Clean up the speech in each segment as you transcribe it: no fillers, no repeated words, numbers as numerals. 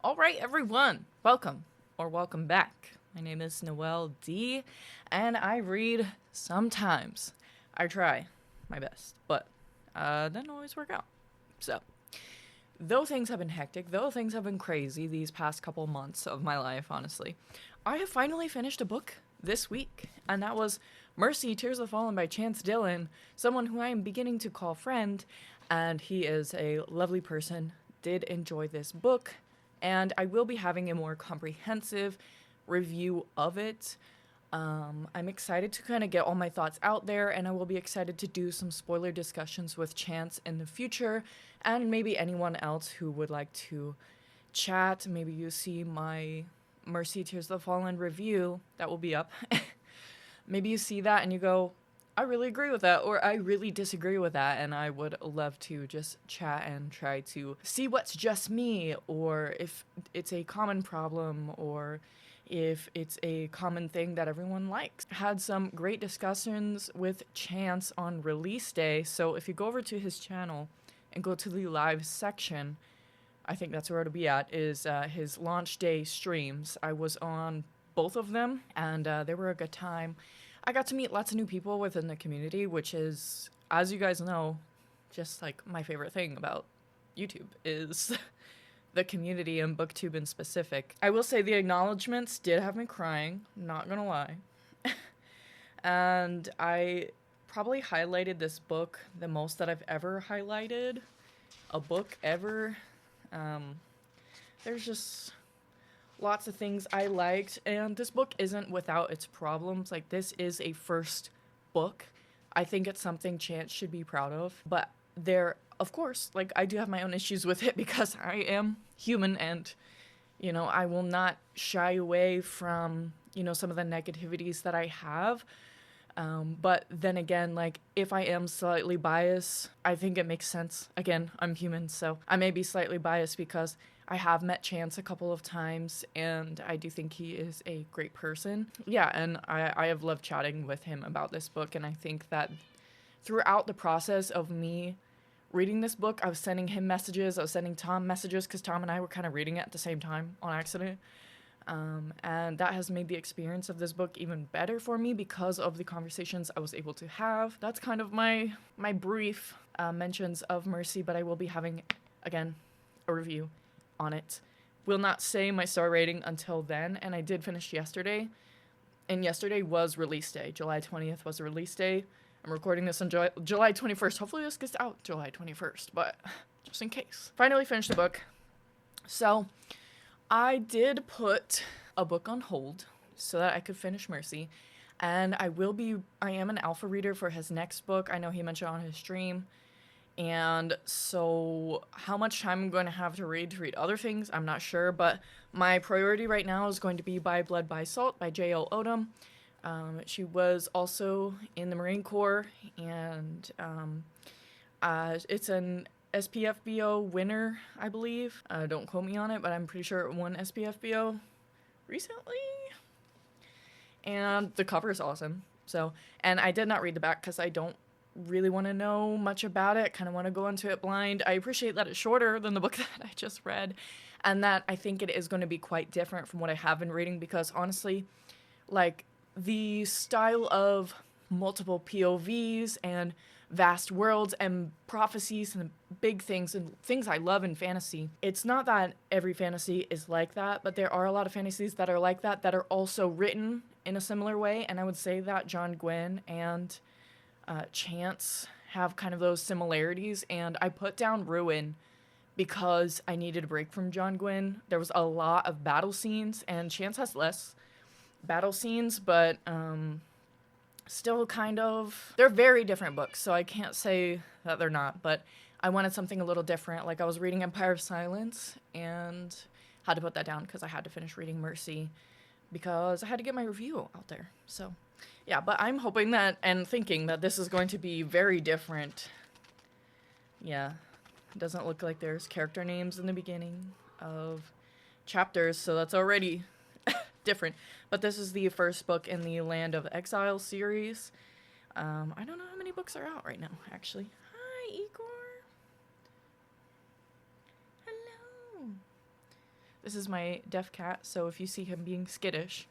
All right, everyone, welcome or welcome back. My name is Noelle D, and I read sometimes. I try my best, but doesn't always work out. So, though things have been hectic, though things have been crazy these past couple months of my life, honestly, I have finally finished a book this week, and that was Mercy, Tears of the Fallen by Chance Dillon, someone who I am beginning to call friend, and he is a lovely person. Did enjoy this book, and I will be having a more comprehensive review of it. I'm excited to kind of get all my thoughts out there, and I will be excited to do some spoiler discussions with Chance in the future, and maybe anyone else who would like to chat. Maybe you see my Mercy Tears of the Fallen review that will be up. Maybe you see that and you go, I really agree with that, or I really disagree with that, and I would love to just chat and try to see what's just me, or if it's a common problem, or if it's a common thing that everyone likes. Had some great discussions with Chance on release day, so if you go over to his channel and go to the live section, I think that's where it'll be at, is his launch day streams. I was on both of them, and they were a good time. I got to meet lots of new people within the community, which is, as you guys know, just like my favorite thing about YouTube is the community and BookTube in specific. I will say the acknowledgements did have me crying, not gonna lie. And I probably highlighted this book the most that I've ever highlighted a book ever. There's just lots of things I liked, and this book isn't without its problems. Like, this is a first book. I think it's something Chance should be proud of, but there, of course, like, I do have my own issues with it because I am human, and, you know, I will not shy away from, you know, some of the negativities that I have. But then again, like, if I am slightly biased, I think it makes sense. Again, I'm human, so I may be slightly biased because I have met Chance a couple of times, and I do think he is a great person. Yeah, and I have loved chatting with him about this book, and I think that throughout the process of me reading this book, I was sending him messages, I was sending Tom messages, because Tom and I were kind of reading it at the same time on accident. And that has made the experience of this book even better for me because of the conversations I was able to have. That's kind of my brief mentions of Mercy, but I will be having, again, a review on it. Will not say my star rating until then, and I did finish yesterday, and yesterday was release day. July 20th was release day. I'm recording this on July 21st. Hopefully this gets out July 21st, but just in case. Finally finished the book. So I did put a book on hold so that I could finish Mercy, and I am an alpha reader for his next book. I know he mentioned on his stream. And so how much time I'm going to have to read other things, I'm not sure. But my priority right now is going to be By Blood, by Salt by J.L. Odom. She was also in the Marine Corps, and it's an SPFBO winner, I believe. Don't quote me on it, but I'm pretty sure it won SPFBO recently. And the cover is awesome. So, and I did not read the back because I don't really want to know much about it. Kind of want to go into it blind. I appreciate that it's shorter than the book that I just read, and that I think it is going to be quite different from what I have been reading, because honestly, like, the style of multiple POVs and vast worlds and prophecies and big things and things I love in fantasy, it's not that every fantasy is like that, but there are a lot of fantasies that are like that are also written in a similar way, and I would say that John Gwynne and Chance have kind of those similarities, and I put down Ruin because I needed a break from John Gwynne. There was a lot of battle scenes, and Chance has less battle scenes, but still kind of, they're very different books, so I can't say that they're not, but I wanted something a little different. Like, I was reading Empire of Silence and had to put that down because I had to finish reading Mercy because I had to get my review out there. So yeah, but I'm hoping that and thinking that this is going to be very different. Yeah, it doesn't look like there's character names in the beginning of chapters, so that's already different. But this is the first book in the Land of Exile series. I don't know how many books are out right now, actually. Hi, Igor. Hello. This is my deaf cat, so if you see him being skittish,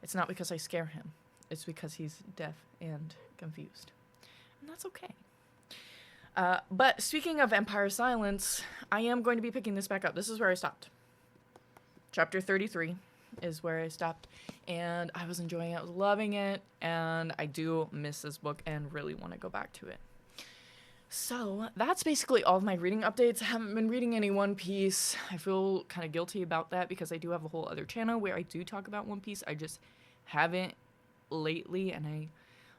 it's not because I scare him. It's because he's deaf and confused. And that's okay. But speaking of Empire Silence, I am going to be picking this back up. This is where I stopped. Chapter 33 is where I stopped, and I was enjoying it. I was loving it, and I do miss this book and really want to go back to it. So that's basically all of my reading updates. I haven't been reading any One Piece. I feel kind of guilty about that because I do have a whole other channel where I do talk about One Piece. I just haven't lately, and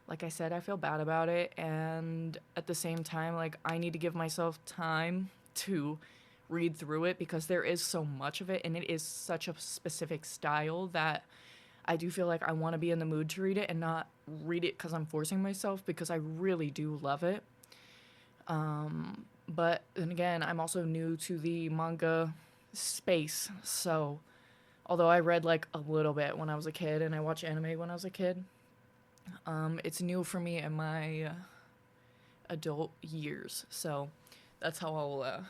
like I said, I feel bad about it. And at the same time, like, I need to give myself time to read through it because there is so much of it, and it is such a specific style that I do feel like I want to be in the mood to read it and not read it because I'm forcing myself, because I really do love it. But then again, I'm also new to the manga space, so although I read like a little bit when I was a kid and I watched anime when I was a kid, it's new for me in my adult years, so that's how I'll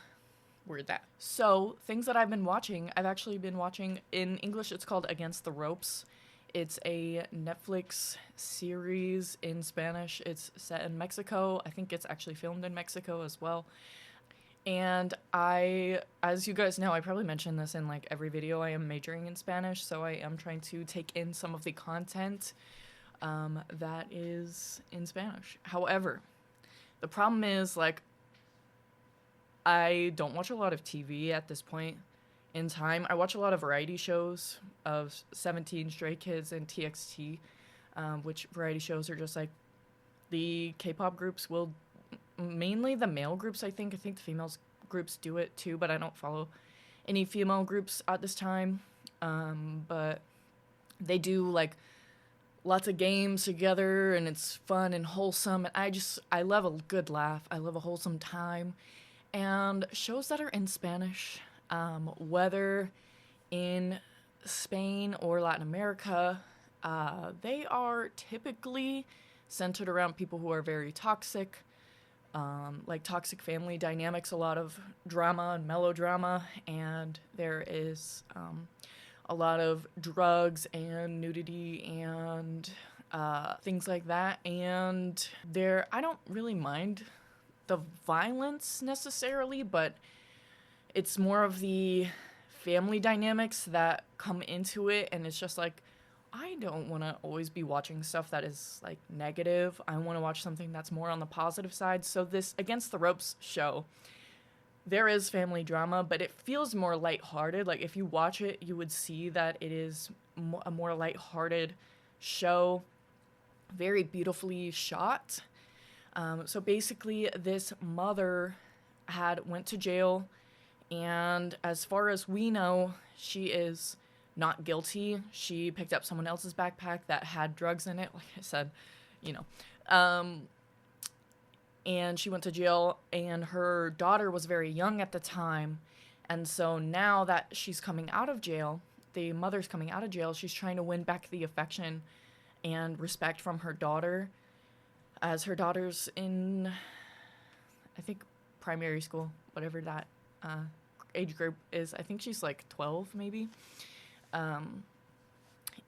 word that. So, things that I've been watching, I've actually been watching, in English it's called Against the Ropes. It's a Netflix series. In Spanish, it's set in Mexico. I think it's actually filmed in Mexico as well. And as you guys know, I probably mentioned this in like every video, I am majoring in Spanish, so I am trying to take in some of the content that is in Spanish. However, the problem is, like, I don't watch a lot of TV at this point in time. I watch a lot of variety shows of 17 Stray Kids and TXT, which variety shows are just like the K-pop groups will, mainly the male groups, I think the females groups do it too, but I don't follow any female groups at this time. But they do like lots of games together, and it's fun and wholesome, and I love a good laugh. I love a wholesome time. And shows that are in Spanish, whether in Spain or Latin America, they are typically centered around people who are very toxic, like toxic family dynamics, a lot of drama and melodrama, and there is a lot of drugs and nudity and things like that. And I don't really mind the violence necessarily, but it's more of the family dynamics that come into it, and it's just like, I don't want to always be watching stuff that is like negative. I want to watch something that's more on the positive side. So this Against the Ropes show, there is family drama, but it feels more lighthearted. Like, if you watch it, you would see that it is a more lighthearted show, very beautifully shot. So basically, this mother went to jail, and as far as we know, she is not guilty. She picked up someone else's backpack that had drugs in it, like I said, and she went to jail, and her daughter was very young at the time, and so now that she's coming out of jail, the mother's coming out of jail, she's trying to win back the affection and respect from her daughter, as her daughter's in, I think, primary school, whatever that age group is. I think she's like 12, maybe.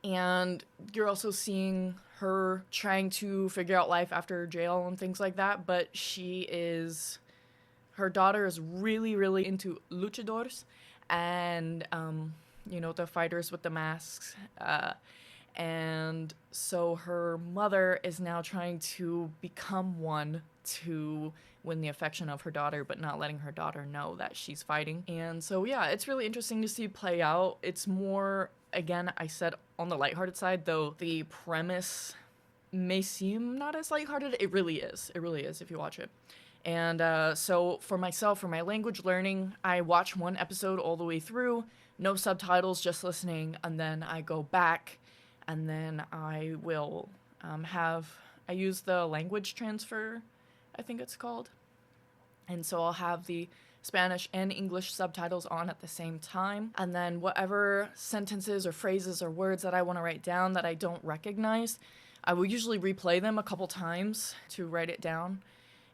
And you're also seeing her trying to figure out life after jail and things like that, but her daughter is really, really into luchadors and, the fighters with the masks, and so her mother is now trying to become one to win the affection of her daughter, but not letting her daughter know that she's fighting. And so, yeah, it's really interesting to see play out. It's more, again, I said on the lighthearted side, though the premise may seem not as lighthearted. It really is. It really is if you watch it. And so for myself, for my language learning, I watch one episode all the way through, no subtitles, just listening, and then I go back, and then I will I use the language transfer, I think it's called. And so I'll have the Spanish and English subtitles on at the same time. And then whatever sentences or phrases or words that I want to write down that I don't recognize, I will usually replay them a couple times to write it down.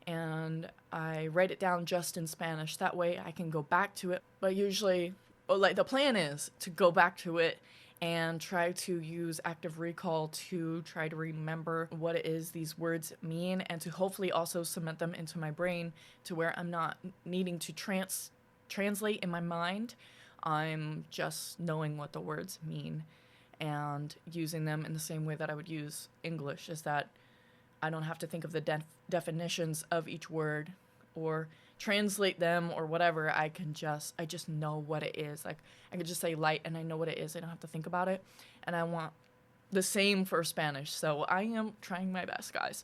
And I write it down just in Spanish. That way I can go back to it. But usually like the plan is to go back to it and try to use active recall to try to remember what it is these words mean, and to hopefully also cement them into my brain to where I'm not needing to translate in my mind. I'm just knowing what the words mean and using them in the same way that I would use English, is that I don't have to think of the definitions of each word or translate them or whatever. I just know what it is. Like, I could just say light and I know what it is. I don't have to think about it. And I want the same for Spanish. So I am trying my best, guys.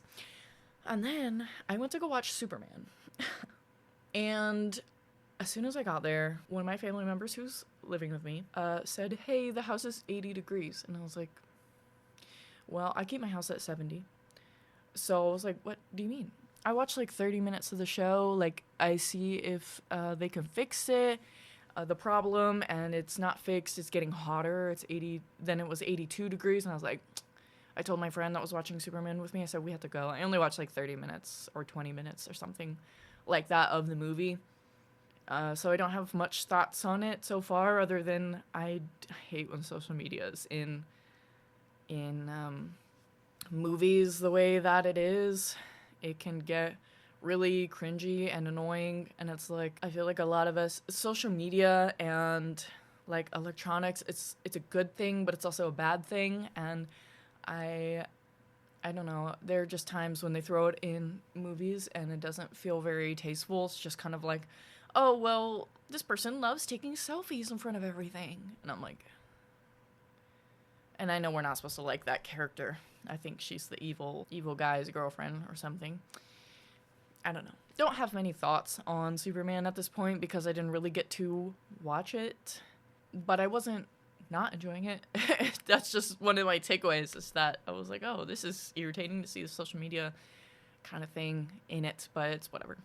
And then I went to go watch Superman. And as soon as I got there, one of my family members who's living with me said, "Hey, the house is 80 degrees." And I was like, well, I keep my house at 70. So I was like, what do you mean? I watched like 30 minutes of the show. Like, I see if they can fix it, the problem, and it's not fixed. It's getting hotter. It's 80. Then it was 82 degrees. And I was like, I told my friend that was watching Superman with me, I said, we have to go. I only watched like 30 minutes or 20 minutes or something like that of the movie. So I don't have much thoughts on it so far, other than I hate when social media is in movies the way that it is. It can get really cringy and annoying, and it's like, I feel like a lot of us, social media and like electronics, it's a good thing, but it's also a bad thing. And I don't know, there are just times when they throw it in movies and it doesn't feel very tasteful. It's just kind of like, oh, well, this person loves taking selfies in front of everything. And I'm like, and I know we're not supposed to like that character. I think she's the evil guy's girlfriend or something. I don't know. Don't have many thoughts on Superman at this point because I didn't really get to watch it. But I wasn't not enjoying it. That's just one of my takeaways, is that I was like, oh, this is irritating to see the social media kind of thing in it, but it's whatever.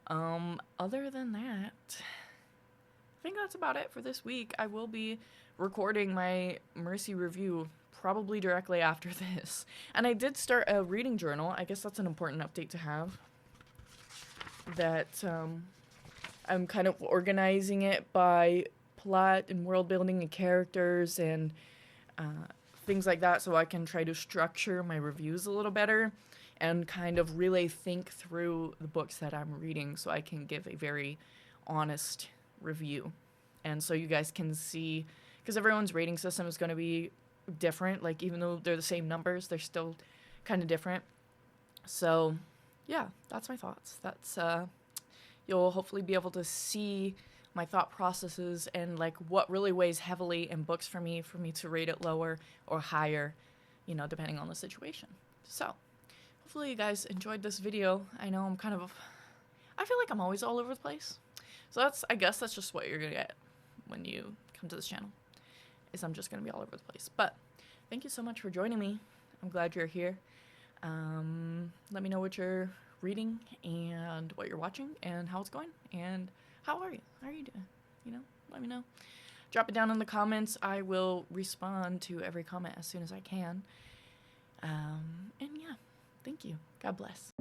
Other than that, I think that's about it for this week. I will be recording my Mercy review probably directly after this. And I did start a reading journal. I guess that's an important update to have. That I'm kind of organizing it by plot and world building and characters and things like that, so I can try to structure my reviews a little better and kind of really think through the books that I'm reading so I can give a very honest review. And so you guys can see, because everyone's rating system is going to be different. Like, even though they're the same numbers, they're still kind of different. So yeah, that's my thoughts. That's you'll hopefully be able to see my thought processes and like what really weighs heavily in books for me to rate it lower or higher, depending on the situation. So hopefully you guys enjoyed this video. I know I feel like I'm always all over the place. So I guess that's just what you're gonna get when you come to this channel, is I'm just gonna be all over the place. But thank you so much for joining me. I'm glad you're here. Let me know what you're reading and what you're watching and how it's going and how are you? How are you doing? Let me know. Drop it down in the comments. I will respond to every comment as soon as I can. And yeah, thank you. God bless.